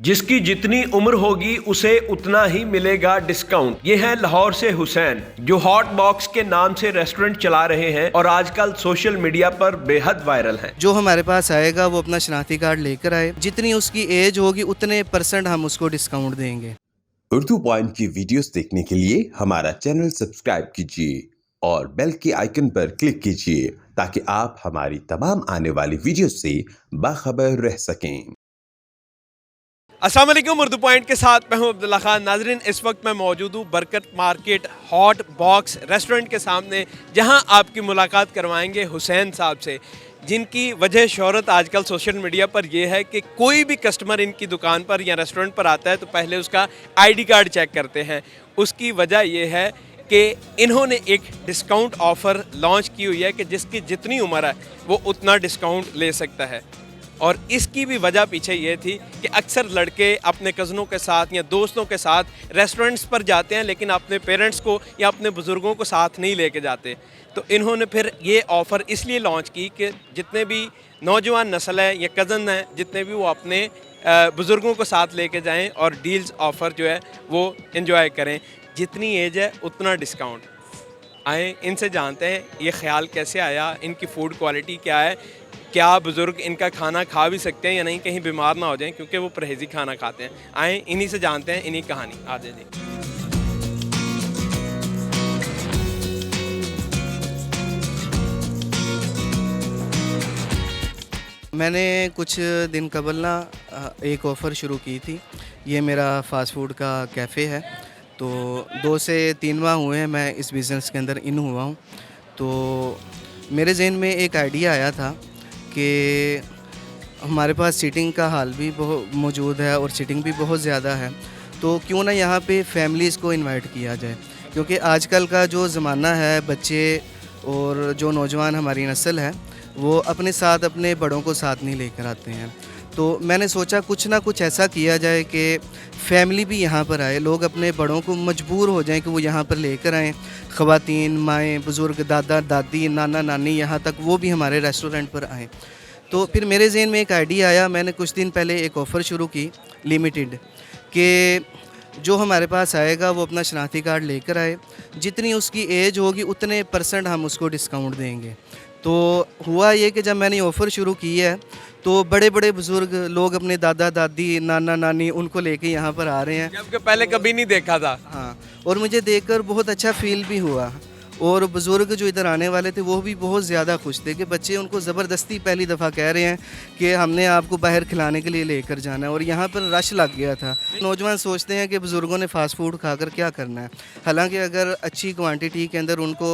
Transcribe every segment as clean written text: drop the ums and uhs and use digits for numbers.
जिसकी जितनी उम्र होगी उसे उतना ही मिलेगा डिस्काउंट। ये है लाहौर से हुसैन, जो हॉट बॉक्स के नाम से रेस्टोरेंट चला रहे हैं और आजकल सोशल मीडिया पर बेहद वायरल हैं। जो हमारे पास आएगा वो अपना शनाख्ती कार्ड लेकर आए, जितनी उसकी एज होगी उतने % हम उसको डिस्काउंट देंगे। उर्दू पॉइंट की वीडियोस देखने के लिए हमारा चैनल सब्सक्राइब कीजिए और बेल के आइकन पर क्लिक कीजिए ताकि आप हमारी तमाम आने वाली वीडियोस से बाखबर रह सकें। अस्सलाम वालेकुम, उर्दू पॉइंट के साथ मैं हूं अब्दुल्ला खान। नाजरीन, इस वक्त मैं मौजूद हूं बरकत मार्केट हॉट बॉक्स रेस्टोरेंट के सामने, जहां आपकी मुलाकात करवाएंगे हुसैन साहब से, जिनकी वजह शोहरत आजकल सोशल मीडिया पर यह है कि कोई भी कस्टमर इनकी दुकान पर या रेस्टोरेंट पर आता है तो पहले उसका ID कार्ड चेक करते हैं। उसकी वजह यह है कि इन्होंने एक डिस्काउंट ऑफ़र लॉन्च की हुई है कि जिसकी जितनी उम्र है वो उतना डिस्काउंट ले सकता है। और इसकी भी वजह पीछे ये थी कि अक्सर लड़के अपने कज़नों के साथ या दोस्तों के साथ रेस्टोरेंट्स पर जाते हैं, लेकिन अपने पेरेंट्स को या अपने बुज़ुर्गों को साथ नहीं लेके जाते। तो इन्होंने फिर ये ऑफ़र इसलिए लॉन्च की कि जितने भी नौजवान नस्ल है या कज़न हैं, जितने भी वो अपने बुज़ुर्गों को साथ लेके जाएं और डील्स ऑफ़र जो है वो एंजॉय करें। जितनी एज है उतना डिस्काउंट। आए इनसे जानते हैं ये ख्याल कैसे आया, इनकी फ़ूड क्वालिटी क्या है, क्या बुज़ुर्ग इनका खाना खा भी सकते हैं या नहीं, कहीं बीमार ना हो जाएं क्योंकि वो परहेज़ी खाना खाते हैं। आए इन्हीं से जानते हैं इन्हीं कहानी। आ जाए जी। मैंने कुछ दिन कबल ना एक ऑफ़र शुरू की थी। ये मेरा फ़ास्ट फूड का कैफ़े है। तो 2 से 3 माह हुए हैं मैं इस बिज़नेस के अंदर इन हुआ हूँ। तो मेरे ज़हन में एक आइडिया आया था कि हमारे पास सीटिंग का हाल भी बहुत मौजूद है और सीटिंग भी बहुत ज़्यादा है, तो क्यों ना यहाँ पे फैमिलीज़ को इनवाइट किया जाए। क्योंकि आजकल का जो ज़माना है, बच्चे और जो नौजवान हमारी नस्ल है वो अपने साथ अपने बड़ों को साथ नहीं लेकर आते हैं। तो मैंने सोचा कुछ ना कुछ ऐसा किया जाए कि फैमिली भी यहाँ पर आए, लोग अपने बड़ों को मजबूर हो जाएं कि वो यहाँ पर लेकर आएँ। ख़वातीन, माएँ, बुज़ुर्ग, दादा दादी, नाना नानी, यहाँ तक वो भी हमारे रेस्टोरेंट पर आएँ। तो फिर मेरे ज़हन में एक आइडिया आया। मैंने कुछ दिन पहले एक ऑफ़र शुरू की लिमिटेड, कि जो हमारे पास आएगा वो अपना शनाख्ती कार्ड लेकर आए, जितनी उसकी एज होगी उतने % हम उसको डिस्काउंट देंगे। तो हुआ ये कि जब मैंने ऑफ़र शुरू की है तो बड़े बड़े बुज़ुर्ग लोग अपने दादा दादी, नाना नानी उनको लेके यहाँ पर आ रहे हैं, जबकि पहले कभी नहीं देखा था। हाँ, और मुझे देखकर बहुत अच्छा फ़ील भी हुआ। और बुज़ुर्ग जो इधर आने वाले थे वो भी बहुत ज़्यादा खुश थे कि बच्चे उनको ज़बरदस्ती पहली दफ़ा कह रहे हैं कि हमने आपको बाहर खिलाने के लिए लेकर जाना है। और यहाँ पर रश लग गया था। नौजवान सोचते हैं कि बुज़ुर्गों ने फ़ास्ट फूड खाकर क्या करना है। हालांकि अगर अच्छी क्वांटिटी के अंदर उनको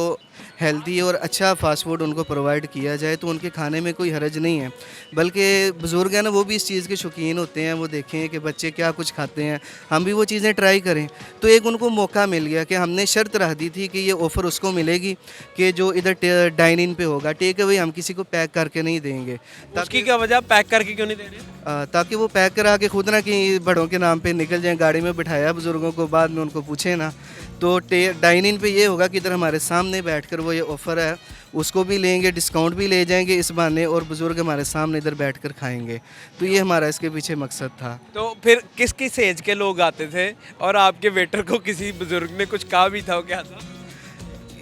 हेल्दी और अच्छा फ़ास्ट फूड उनको प्रोवाइड किया जाए तो उनके खाने में कोई हरज नहीं है। बल्कि बुज़ुर्ग हैं ना, वो भी इस चीज़ के शौकीन होते हैं, वो देखें कि बच्चे क्या कुछ खाते हैं, हम भी वो चीज़ें ट्राई करें। तो एक उनको मौका मिल गया कि हमने शर्त रख दी थी कि ये ऑफ़र उसको मिलेगी कि जो इधर डाइन इन पे होगा। टेक अवे हम किसी को पैक करके नहीं देंगे। उसकी क्या वजह, पैक करके क्यों नहीं दे रहे? ताकि वो पैक करा के खुद ना कि बड़ों के नाम पे निकल जाएं, गाड़ी में बिठाया बुज़ुर्गों को, बाद में उनको पूछे ना। तो डाइन इन पे ये होगा कि इधर हमारे सामने बैठकर वो ये ऑफ़र है उसको भी लेंगे, डिस्काउंट भी ले जाएंगे इस बहाने, और बुज़ुर्ग हमारे सामने इधर बैठकर खाएंगे। तो ये हमारा इसके पीछे मकसद था। तो फिर किस किस एज के लोग आते थे और आपके वेटर को किसी बुज़ुर्ग ने कुछ कहा भी था, क्या था?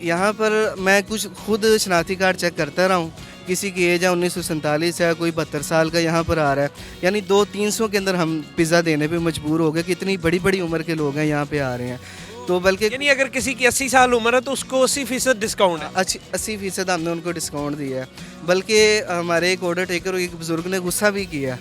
यहाँ पर मैं कुछ खुद शनाख्ती कार्ड चेक करता रहा हूँ। किसी की एज है 1947 है, कोई 72 साल का यहाँ पर आ रहा है। यानी 200-300 के अंदर हम पिज़्ज़ा देने पे मजबूर हो गए कि इतनी बड़ी बड़ी उम्र के लोग हैं यहाँ पे आ रहे हैं। तो बल्कि यानी अगर किसी की 80 साल उम्र है तो उसको 80% डिस्काउंट है। 80% हमने उनको डिस्काउंट दिया है। बल्कि हमारे एक ऑर्डर टेकर, एक बुज़ुर्ग ने गुस्सा भी किया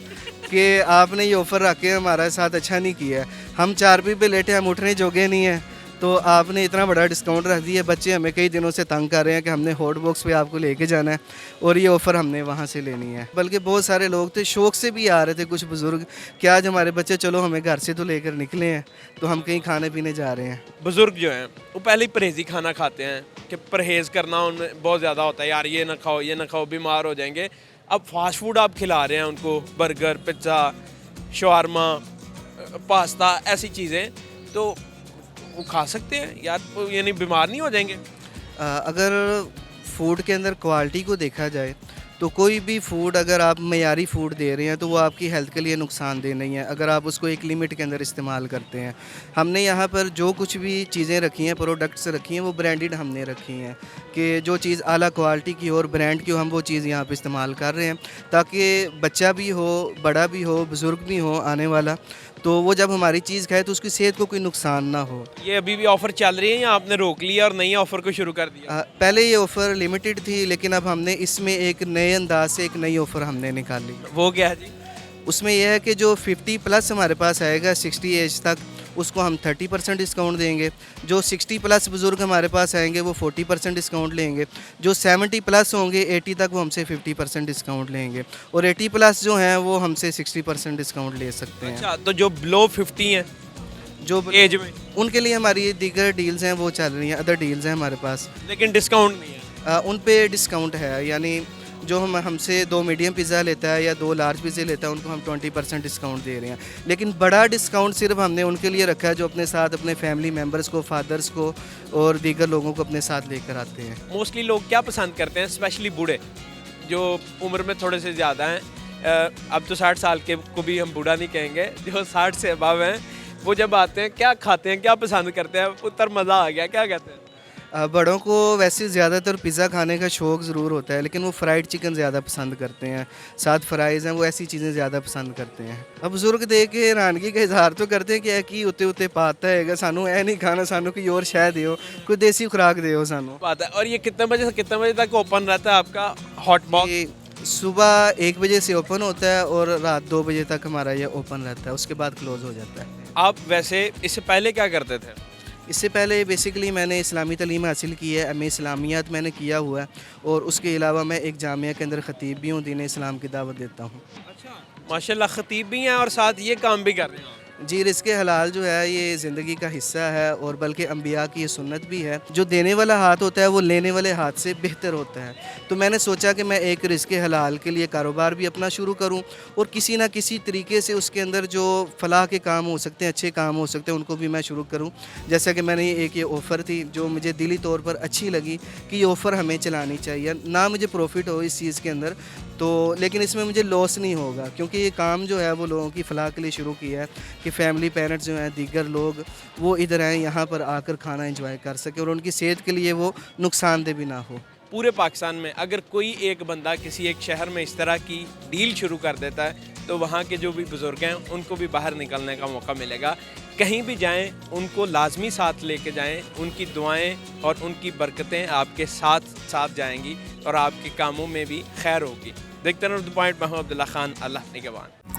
कि आपने ये ऑफ़र रख के हमारे साथ अच्छा नहीं किया है, हम चारपाई पे लेटे, हम उठने जोगे नहीं हैं, तो आपने इतना बड़ा डिस्काउंट रख दिया। बच्चे हमें कई दिनों से तंग कर रहे हैं कि हमने हॉट बॉक्स पे आपको लेके जाना है और ये ऑफ़र हमने वहाँ से लेनी है। बल्कि बहुत सारे लोग थे, शौक़ से भी आ रहे थे कुछ बुज़ुर्ग कि आज हमारे बच्चे चलो हमें घर से तो लेकर निकले हैं, तो हम कहीं खाने पीने जा रहे हैं। बुज़ुर्ग जो हैं वो पहले ही परहेज़ी खाना खाते हैं कि परहेज़ करना उनमें बहुत ज़्यादा होता है, यार ये ना खाओ, ये ना खाओ, बीमार हो जाएंगे। अब फास्ट फूड आप खिला रहे हैं उनको, बर्गर, पिज़्ज़ा, शवारमा, पास्ता, ऐसी चीज़ें, तो वो खा सकते हैं यार, यानी बीमार नहीं हो जाएंगे? अगर फूड के अंदर क्वालिटी को देखा जाए तो तो कोई भी फूड अगर आप मयारी फूड दे रहे हैं तो वो आपकी हेल्थ के लिए नुकसानदेह नहीं है अगर आप उसको एक लिमिट के अंदर इस्तेमाल करते हैं। हमने यहाँ पर जो कुछ भी चीज़ें रखी हैं, प्रोडक्ट्स रखी हैं, वो ब्रांडेड हमने रखी हैं कि जो चीज़ आला क्वालिटी की हो और ब्रांड की हो, हम वो चीज़ यहाँ पे इस्तेमाल कर रहे हैं ताकि बच्चा भी हो, बड़ा भी हो, बुज़ुर्ग भी हो आने वाला, तो वो जब हमारी चीज़ खाए तो उसकी सेहत को कोई नुकसान ना हो। ये अभी भी ऑफर चल रही है या आपने रोक लिया और नई ऑफर को शुरू कर दिया? पहले ये ऑफ़र लिमिटेड थी लेकिन अब हमने इसमें एक नए अंदाज से एक नई ऑफ़र हमने निकाली। वो क्या है जी? उसमें यह है कि जो 50 प्लस हमारे पास आएगा 60 एज तक, उसको हम 30% डिस्काउंट देंगे। जो 60 प्लस बुज़ुर्ग हमारे पास आएंगे वो 40% डिस्काउंट लेंगे। जो 70 प्लस होंगे 80 तक वो हमसे 50% डिस्काउंट लेंगे और 80 प्लस जो हैं वो हमसे 60% डिस्काउंट ले सकते हैं। अच्छा, तो जो बिलो 50 हैं जो एज में, उनके लिए हमारी दीगर डील्स हैं वो चल रही हैं, अदर डील्स हैं हमारे पास। लेकिन डिस्काउंट नहीं है। उन पे डिस्काउंट है, यानी जो हमसे 2 मीडियम पिज़्ज़ा लेता है या 2 लार्ज पिज़्ज़े लेता है उनको हम 20% डिस्काउंट दे रहे हैं। लेकिन बड़ा डिस्काउंट सिर्फ हमने उनके लिए रखा है जो अपने साथ अपने फैमिली मेम्बर्स को, फादर्स को और दीगर लोगों को अपने साथ लेकर आते हैं। मोस्टली लोग क्या पसंद करते हैं, स्पेशली बूढ़े जो उम्र में थोड़े से ज़्यादा हैं? अब तो 60 साल के को भी हम बूढ़ा नहीं कहेंगे, जो 60 से अबव हैं वो जब आते हैं क्या खाते हैं, क्या पसंद करते हैं? उत्तर मज़ा आ गया, क्या कहते हैं? बड़ों को वैसे ज़्यादातर पिज़्ज़ा खाने का शौक़ ज़रूर होता है लेकिन वो फ्राइड चिकन ज़्यादा पसंद करते हैं, साथ फ्राइज़ हैं, वो ऐसी चीज़ें ज़्यादा पसंद करते हैं। अब बुज़ुर्ग देख के हैरानगी का इजहार तो करते हैं कि की उत्ते उत्ते पाता है, सानू ऐ नहीं खाना, सानू कोई और शह दो, कोई देसी खुराक दो सानू। बात है। और ये कितने बजे से कितने बजे तक ओपन रहता है आपका हॉट बॉक्स? ये सुबह 1 बजे से ओपन होता है और रात 2 बजे तक हमारा ये ओपन रहता है, उसके बाद क्लोज़ हो जाता है। आप वैसे इससे पहले क्या करते थे? इससे पहले बेसिकली मैंने इस्लामी तालीम हासिल की है, एम.ए. इस्लामियात मैंने किया हुआ है और उसके अलावा मैं एक जामिया के अंदर ख़तीब भी हूँ, दीन इस्लाम की दावत देता हूँ। अच्छा, माशाल्लाह ख़तीब भी हैं और साथ ये काम भी कर रहे हैं। जी, रिज़्क़े हलाल जो है ये ज़िंदगी का हिस्सा है और बल्कि अंबिया की ये सुन्नत भी है। जो देने वाला हाथ होता है वो लेने वाले हाथ से बेहतर होता है। तो मैंने सोचा कि मैं एक रिज़्क़े हलाल के लिए कारोबार भी अपना शुरू करूं और किसी ना किसी तरीके से उसके अंदर जो फ़लाह के काम हो सकते हैं, अच्छे काम हो सकते हैं, उनको भी मैं शुरू करूं। जैसा कि मैंने एक ये ऑफ़र थी जो मुझे दिली तौर पर अच्छी लगी कि ये ऑफ़र हमें चलानी चाहिए। ना मुझे प्रॉफ़िट हो इस चीज़ के अंदर तो, लेकिन इसमें मुझे लॉस नहीं होगा क्योंकि ये काम जो है वो लोगों की फ़लाह के लिए शुरू किया है कि फ़ैमिली पेरेंट्स जो हैं, दीगर लोग वो इधर आएँ, यहाँ पर आकर खाना एंजॉय कर सकें और उनकी सेहत के लिए वो नुकसानदेह भी ना हो। पूरे पाकिस्तान में अगर कोई एक बंदा किसी एक शहर में इस तरह की डील शुरू कर देता है तो वहाँ के जो भी बुज़ुर्ग हैं उनको भी बाहर निकलने का मौका मिलेगा। कहीं भी जाएं उनको लाजमी साथ लेके जाएं, उनकी दुआएं और उनकी बरकतें आपके साथ साथ जाएंगी और आपके कामों में भी खैर होगी। देखते रहो द पॉइंट। मैं हूं अब्दुल्ला खान, अल्लाह निगहबान।